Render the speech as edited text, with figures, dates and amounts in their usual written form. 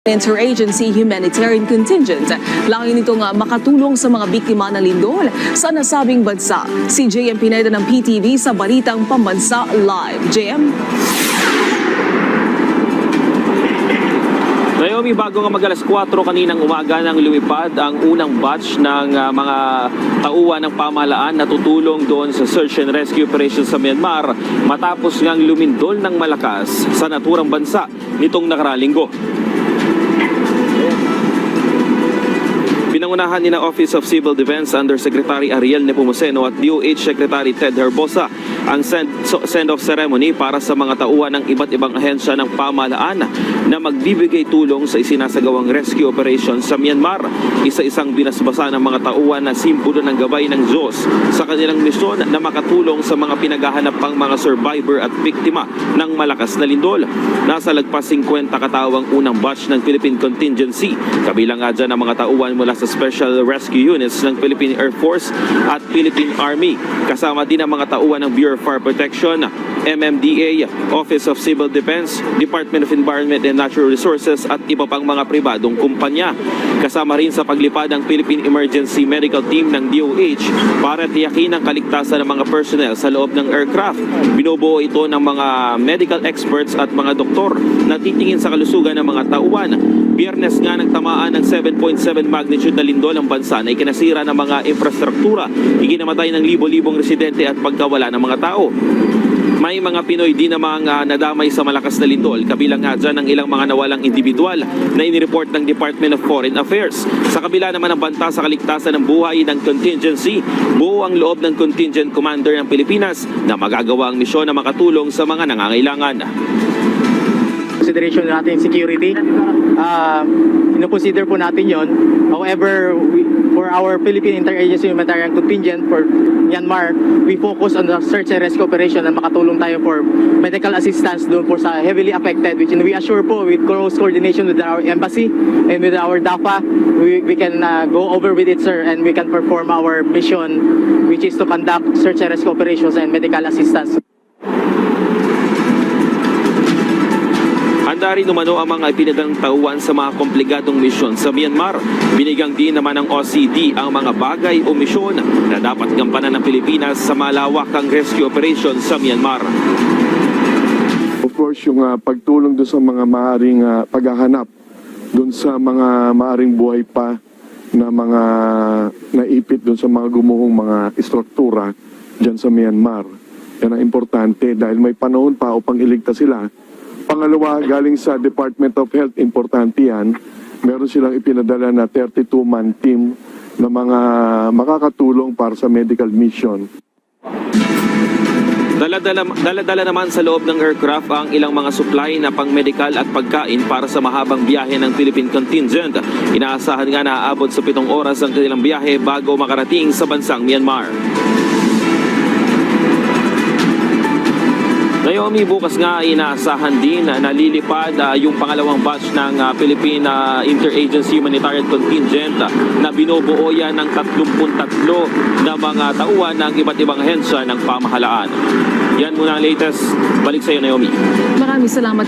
Interagency Humanitarian Contingent. Langin nito nga makatulong sa mga biktima ng lindol sa nasabing bansa. Si JM Pineda ng PTV sa Balitang Pambansa Live. JM? Naomi, bago nga mag-alas 4 kaninang umaga nang lumipad ang unang batch ng mga tauhan ng pamahalaan na tutulong doon sa search and rescue operation sa Myanmar matapos ngang lumindol ng malakas sa naturang bansa nitong nakaraang linggo. Pinangunahan ni na Office of Civil Defense Undersecretary Ariel Nepomuceno at DOH Secretary Ted Herbosa ang send-off ceremony para sa mga tauhan ng iba't ibang ahensya ng pamahalaan na magbibigay tulong sa isinasagawang rescue operation sa Myanmar. Isa-isang binasbasa ng mga tauhan na simbolo ng gabay ng Diyos sa kanilang misyon na makatulong sa mga pinaghahanap pang mga survivor at biktima ng malakas na lindol. Nasa lagpas 50 katawang unang batch ng Philippine Contingency. Kabilang nga dyan ang mga tauhan mula sa Special Rescue Units ng Philippine Air Force at Philippine Army. Kasama din ang mga tauhan ng Bureau of Fire Protection, MMDA, Office of Civil Defense, Department of Environment and Natural Resources at iba pang mga pribadong kumpanya. Kasama rin sa paglipad ang Philippine Emergency Medical Team ng DOH para tiyakin ang kaligtasan ng mga personnel sa loob ng aircraft. Binubuo ito ng mga medical experts at mga doktor na titingin sa kalusugan ng mga tauhan. Biyernes nga nagtamaan ng 7.7 magnitude na lindol ang bansa na ikinasira ng mga infrastruktura, ikinamatay ng libo-libong residente at pagkawala ng mga tao. May mga Pinoy din namang nadamay sa malakas na lindol, kabilang nga dyan ang ilang mga nawalang individual na inireport ng Department of Foreign Affairs. Sa kabila naman ng banta sa kaligtasan ng buhay ng contingency, buo ang loob ng Contingent Commander ng Pilipinas na magagawa ang misyon na makatulong sa mga nangangailangan. Consideration natin security, ino-consider po natin yon. However, for our Philippine Interagency Humanitarian Contingent for Myanmar, we focus on the search and rescue operation na makatulong tayo for medical assistance doon po sa heavily affected, which we assure po with close coordination with our embassy and with our DAPA, we can go over with it, sir, and we can perform our mission, which is to conduct search and rescue operations and medical assistance. Handa rin umano ang mga ipinadang tauhan sa mga komplikadong misyon sa Myanmar. Binigang din naman ng OCD ang mga bagay o misyon na dapat gampanan ng Pilipinas sa malawakang rescue operation sa Myanmar. Of course, yung pagtulong doon sa mga maaring paghahanap doon sa mga maaring buhay pa na mga naipit doon sa mga gumuhong mga istruktura dyan sa Myanmar. Yan ang importante dahil may panahon pa upang iligtas sila. Pangalawa, galing sa Department of Health, importante yan. Meron silang ipinadala na 32-man team na mga makakatulong para sa medical mission. Dala-dala naman sa loob ng aircraft ang ilang mga supply na pang-medical at pagkain para sa mahabang biyahe ng Philippine Contingent. Inaasahan nga na aabot sa 7 oras ang kanilang biyahe bago makarating sa bansang Myanmar. Naomi, bukas nga inaasahan din na nalilipad yung pangalawang batch ng Philippine Interagency Humanitarian Contingent na binubuo yan ng 33 na mga tauhan ng iba't ibang ahensya ng pamahalaan. Yan muna ang latest. Balik sa iyo, Naomi. Maraming salamat.